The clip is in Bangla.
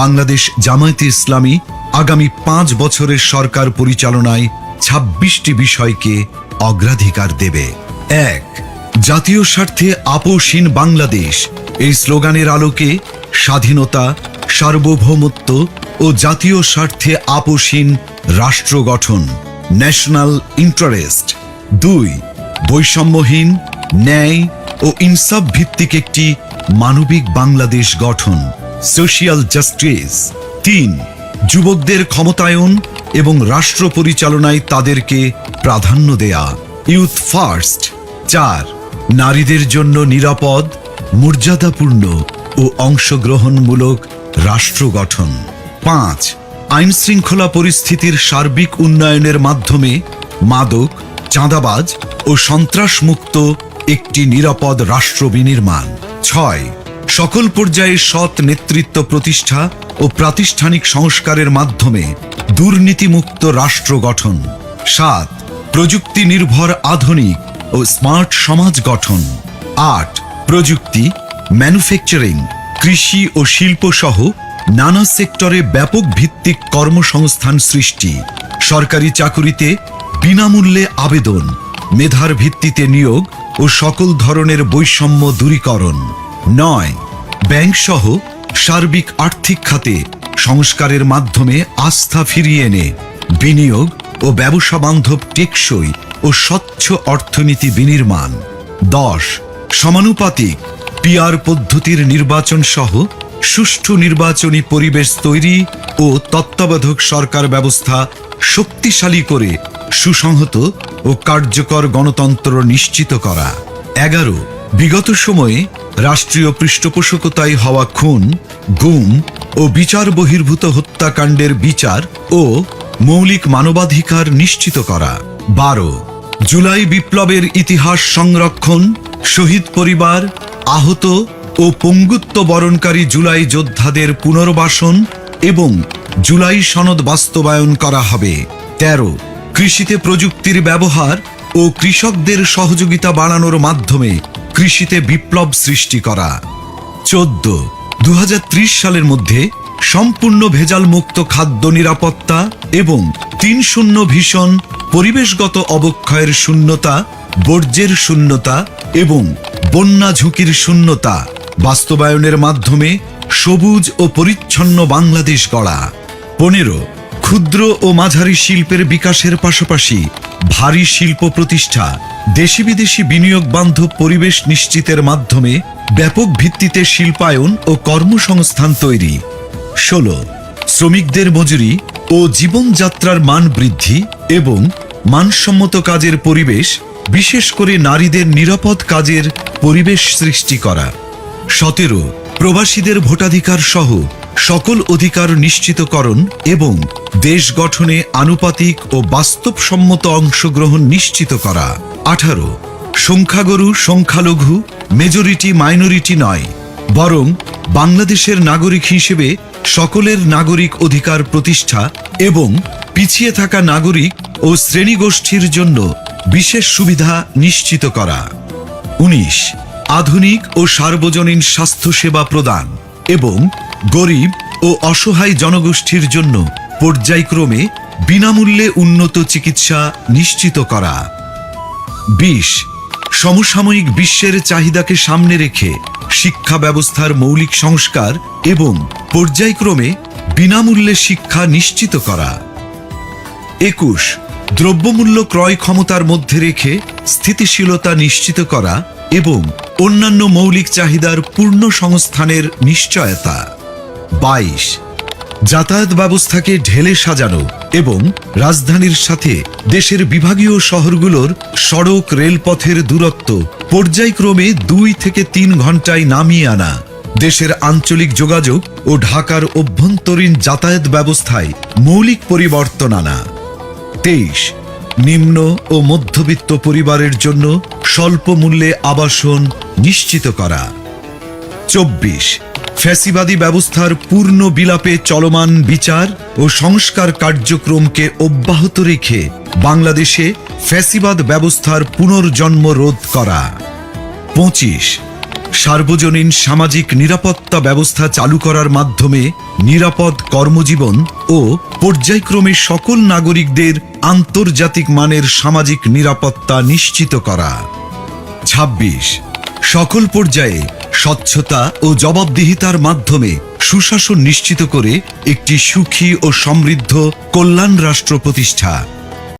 বাংলাদেশ জামায়াতে ইসলামী আগামী 5 বছরের সরকার পরিচালনায় 26টি বিষয়কে অগ্রাধিকার দেবে। 1. জাতীয় স্বার্থে আপোষহীন বাংলাদেশ। এই স্লোগানের আলোকে স্বাধীনতা, সার্বভৌমত্ব ও জাতীয় স্বার্থে আপোষহীন রাষ্ট্র গঠন, ন্যাশনাল ইন্টারেস্ট। 2. বৈষম্যহীন, ন্যায় ও ইনসাফ ভিত্তিক একটি মানবিক বাংলাদেশ গঠন, সোশিয়াল জাস্টিস। 3. যুবকদের ক্ষমতায়ন এবং রাষ্ট্র পরিচালনায় তাদেরকে প্রাধান্য দেয়া, ইউথ ফার্স্ট। 4. নারীদের জন্য নিরাপদ, মর্যাদাপূর্ণ ও অংশগ্রহণমূলক রাষ্ট্র গঠন। 5. আইন শৃঙ্খলা পরিস্থিতির সার্বিক উন্নয়নের মাধ্যমে মাদক, চাঁদাবাজ ও সন্ত্রাসমুক্ত একটি নিরাপদ রাষ্ট্র বিনির্মাণ। 6. সকল পর্যায়ে সৎ নেতৃত্ব প্রতিষ্ঠা ও প্রাতিষ্ঠানিক সংস্কারের মাধ্যমে দুর্নীতিমুক্ত রাষ্ট্র গঠন। 7. প্রযুক্তি নির্ভর আধুনিক ও স্মার্ট সমাজ গঠন। 8. প্রযুক্তি, ম্যানুফ্যাকচারিং, কৃষি ও শিল্প সহ নানা সেক্টরে ব্যাপক ভিত্তিক কর্মসংস্থান সৃষ্টি, সরকারি চাকুরিতে বিনামূল্যে আবেদন, মেধার ভিত্তিতে নিয়োগ ও সকল ধরনের বৈষম্য দূরীকরণ। 9. ব্যাংক সহ সার্বিক আর্থিক খাতে সংস্কারের মাধ্যমে আস্থা ফিরিয়ে এনে বিনিয়োগ ও ব্যবসা বান্ধব টেকসই ও স্বচ্ছ অর্থনীতি বিনির্মাণ। 10. সমানুপাতিক পিআর পদ্ধতির নির্বাচন সহ সুষ্ঠু নির্বাচনী পরিবেশ তৈরি ও তত্ত্বাবধায়ক সরকার ব্যবস্থা শক্তিশালী করে সুসংহত ও কার্যকর গণতন্ত্র নিশ্চিত করা। 11. বিগত সময়ে রাষ্ট্রীয় পৃষ্ঠপোষকতায় হওয়া খুন, গুম ও বিচার বহির্ভূত হত্যাকাণ্ডের বিচার ও মৌলিক মানবাধিকার নিশ্চিত করা। 12. জুলাই বিপ্লবের ইতিহাস সংরক্ষণ, শহীদ পরিবার, আহত ও পঙ্গুত্ব বরণকারী জুলাই যোদ্ধাদের পুনর্বাসন এবং জুলাই সনদ বাস্তবায়ন করা হবে। 13. কৃষিতে প্রযুক্তির ব্যবহার ও কৃষকদের সহযোগিতা বাড়ানোর মাধ্যমে কৃষিতে বিপ্লব সৃষ্টি করা। 14. 2030 সালের মধ্যে সম্পূর্ণ ভেজাল মুক্ত খাদ্য নিরাপত্তা এবং 3-0 ভিশন, পরিবেশগত অবক্ষয়ের শূন্যতা, বর্জ্যের শূন্যতা এবং বন্যা ঝুঁকির শূন্যতা বাস্তবায়নের মাধ্যমে সবুজ ও পরিচ্ছন্ন বাংলাদেশ গড়া। 15. ক্ষুদ্র ও মাঝারি শিল্পের বিকাশের পাশাপাশি ভারী শিল্প প্রতিষ্ঠা, দেশি বিদেশি বিনিয়োগ বান্ধব পরিবেশ নিশ্চিতের মাধ্যমে ব্যাপক ভিত্তিতে শিল্পায়ন ও কর্মসংস্থান তৈরি। 16. শ্রমিকদের মজুরি ও জীবনযাত্রার মান বৃদ্ধি এবং মানসম্মত কাজের পরিবেশ, বিশেষ করে নারীদের নিরাপদ কাজের পরিবেশ সৃষ্টি করা। 17. প্রবাসীদের ভোটাধিকার সহ সকল অধিকার নিশ্চিতকরণ এবং দেশ গঠনে আনুপাতিক ও বাস্তবসম্মত অংশগ্রহণ নিশ্চিত করা। 18. সংখ্যাগুরু সংখ্যালঘু, মেজরিটি মাইনরিটি নয়, বরং বাংলাদেশের নাগরিক হিসেবে সকলের নাগরিক অধিকার প্রতিষ্ঠা এবং পিছিয়ে থাকা নাগরিক ও শ্রেণীগোষ্ঠীর জন্য বিশেষ সুবিধা নিশ্চিত করা। 19. আধুনিক ও সার্বজনীন স্বাস্থ্যসেবা প্রদান এবং গরিব ও অসহায় জনগোষ্ঠীর জন্য পর্যায়ক্রমে বিনামূল্যে উন্নত চিকিৎসা নিশ্চিত করা। 20. সমসাময়িক বিশ্বের চাহিদাকে সামনে রেখে শিক্ষা ব্যবস্থার মৌলিক সংস্কার এবং পর্যায়ক্রমে বিনামূল্যে শিক্ষা নিশ্চিত করা। 21. দ্রব্যমূল্য ক্রয় ক্ষমতার মধ্যে রেখে স্থিতিশীলতা নিশ্চিত করা এবং অন্যান্য মৌলিক চাহিদার পূর্ণ সংস্থানের নিশ্চয়তা। 22. যাতায়াত ব্যবস্থাকে ঢেলে সাজানো এবং রাজধানীর সাথে দেশের বিভাগীয় শহরগুলোর সড়ক রেলপথের দূরত্ব পর্যায়ক্রমে 2 থেকে 3 ঘন্টায় নামিয়ে আনা, দেশের আঞ্চলিক যোগাযোগ ও ঢাকার অভ্যন্তরীণ যাতায়াত ব্যবস্থায় মৌলিক পরিবর্তন আনা। 23. নিম্ন ও মধ্যবিত্ত পরিবারের জন্য স্বল্প মূল্যে আবাসন নিশ্চিত করা। 24. ফ্যাসিবাদী ব্যবস্থার পূর্ণ বিলাপে চলমান বিচার ও সংস্কার কার্যক্রমকে অব্যাহত রেখে বাংলাদেশে ফ্যাসিবাদ ব্যবস্থার পুনর্জন্ম রোধ করা। 25. সার্বজনীন সামাজিক নিরাপত্তা ব্যবস্থা চালু করার মাধ্যমে নিরাপদ কর্মজীবন ও পর্যায়ক্রমে সকল নাগরিকদের আন্তর্জাতিক মানের সামাজিক নিরাপত্তা নিশ্চিত করা। ২৬ সকল পর্যায়ে স্বচ্ছতা ও জবাবদিহিতার মাধ্যমে সুশাসন নিশ্চিত করে একটি সুখী ও সমৃদ্ধ কল্যাণ রাষ্ট্র প্রতিষ্ঠা।